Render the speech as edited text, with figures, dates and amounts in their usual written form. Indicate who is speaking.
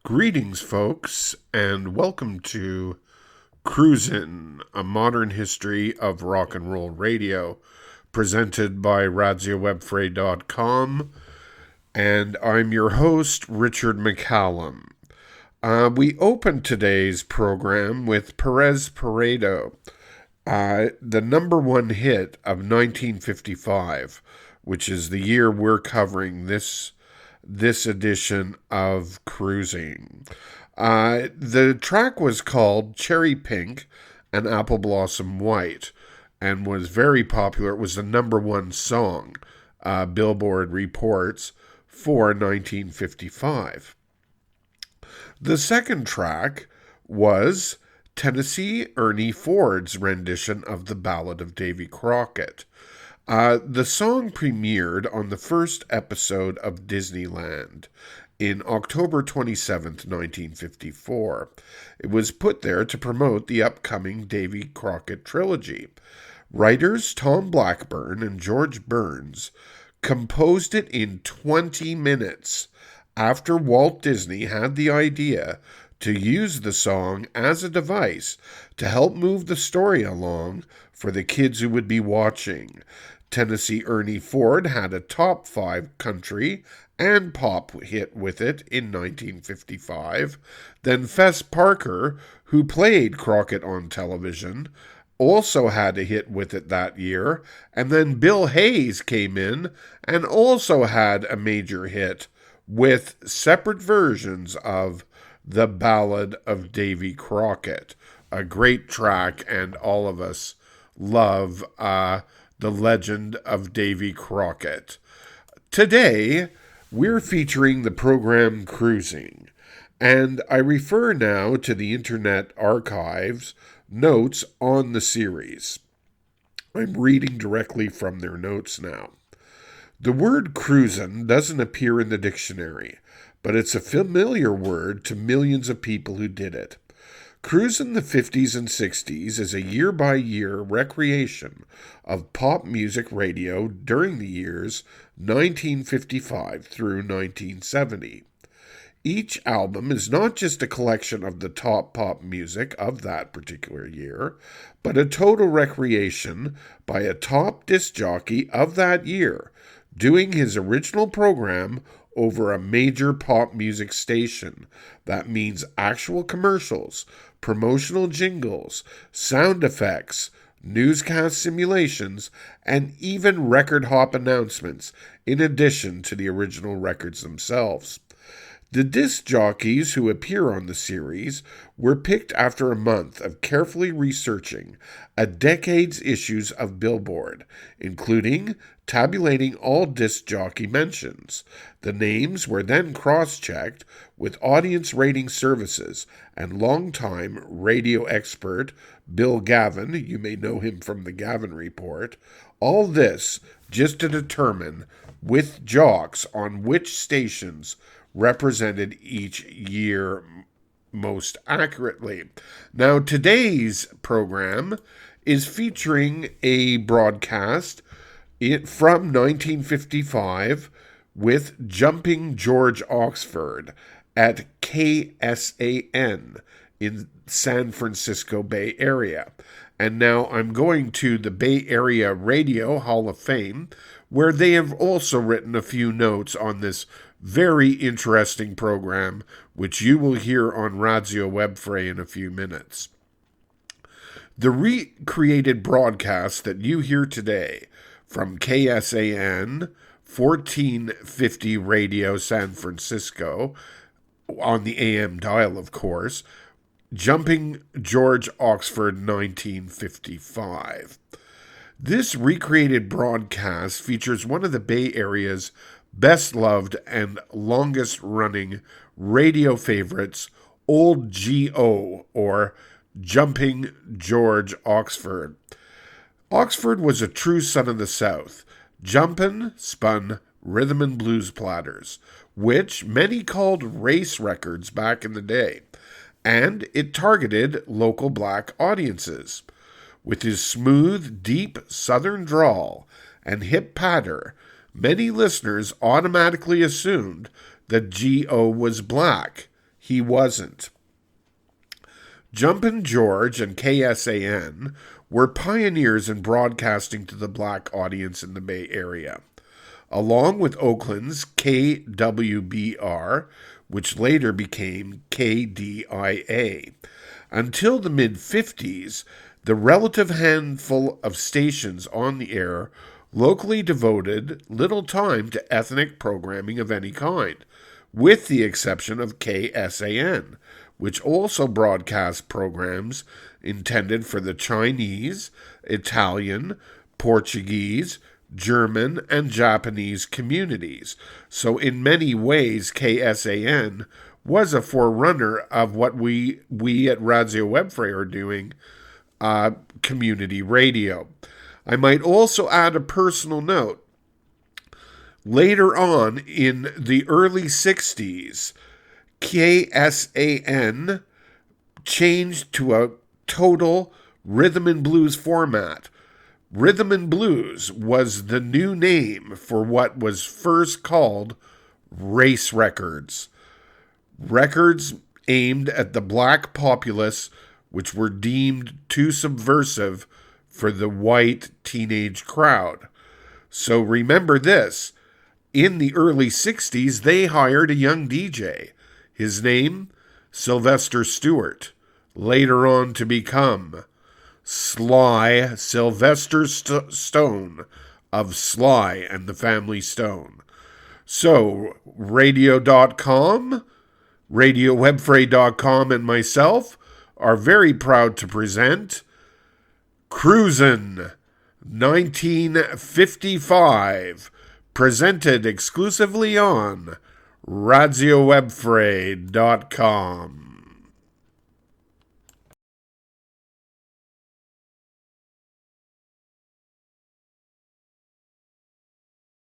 Speaker 1: Greetings, folks, and welcome to Cruisin, a modern history of rock and roll radio, presented by RadioWebFrey.com, and I'm your host, Richard Mccallum. We opened today's program with Perez Paredo, the number one hit of 1955, which is the year we're covering this edition of Cruising. The track was called Cherry Pink and Apple Blossom White and was very popular. It was the number one song, Billboard reports, for 1955. The second track was Tennessee Ernie Ford's rendition of the Ballad of Davy Crockett. The song premiered on the first episode of Disneyland in October 27th, 1954. It was put there to promote the upcoming Davy Crockett trilogy. Writers Tom Blackburn and George Burns composed it in 20 minutes after Walt Disney had the idea to use the song as a device to help move the story along for the kids who would be watching. Tennessee Ernie Ford had a top 5 country and pop hit with it in 1955. Then Fess Parker, who played Crockett on television, also had a hit with it that year. And then Bill Hayes came in and also had a major hit with separate versions of The Ballad of Davy Crockett. A great track, and all of us love the legend of Davy Crockett. Today, we're featuring the program Cruising, and I refer now to the Internet Archive's notes on the series. I'm reading directly from their notes now. The word cruisin doesn't appear in the dictionary, but it's a familiar word to millions of people who did it. Cruisin' the 50s and 60s is a year-by-year recreation of pop music radio during the years 1955 through 1970. Each album is not just a collection of the top pop music of that particular year, but a total recreation by a top disc jockey of that year, doing his original program over a major pop music station. That means actual commercials, promotional jingles, sound effects, newscast simulations, and even record hop announcements, in addition to the original records themselves. The disc jockeys who appear on the series were picked after a month of carefully researching a decade's issues of Billboard, including tabulating all disc jockey mentions. The names were then cross-checked with audience rating services, and longtime radio expert Bill Gavin, you may know him from the Gavin Report, all this just to determine with jocks on which stations represented each year most accurately. Now, today's program is featuring a broadcast from 1955 with Jumping George Oxford at KSAN in San Francisco Bay Area. And now I'm going to the Bay Area Radio Hall of Fame, where they have also written a few notes on this very interesting program, which you will hear on Radio Webfrey in a few minutes. The recreated broadcast that you hear today from KSAN 1450 Radio San Francisco, on the AM dial, of course, Jumping George Oxford 1955. This recreated broadcast features one of the Bay Area's best-loved and longest-running radio favorites, Old G.O., or Jumping George Oxford. Oxford was a true son of the South. Jumpin spun rhythm and blues platters, which many called race records back in the day, and it targeted local black audiences. With his smooth, deep southern drawl and hip patter, many listeners automatically assumed that G.O. was black. he wasn't. Jumpin' George and KSAN were pioneers in broadcasting to the black audience in the Bay Area, along with Oakland's KWBR, which later became KDIA. Until the mid-50s, the relative handful of stations on the air locally devoted little time to ethnic programming of any kind, with the exception of KSAN, which also broadcast programs intended for the Chinese, Italian, Portuguese, German, and Japanese communities. So in many ways, KSAN was a forerunner of what we at Radio Webfray are doing, community radio. I might also add a personal note. Later on in the early 60s, KSAN changed to a total rhythm and blues format. Rhythm and blues was the new name for what was first called race records. Records aimed at the black populace, which were deemed too subversive for the white teenage crowd. So remember this. In the early 60s, they hired a young DJ. His name, Sylvester Stewart, later on to become Sly Sylvester Stone of Sly and the Family Stone. So, radio.com, radiowebfray.com, and myself are very proud to present Cruisin 1955, presented exclusively on radiowebfray.com.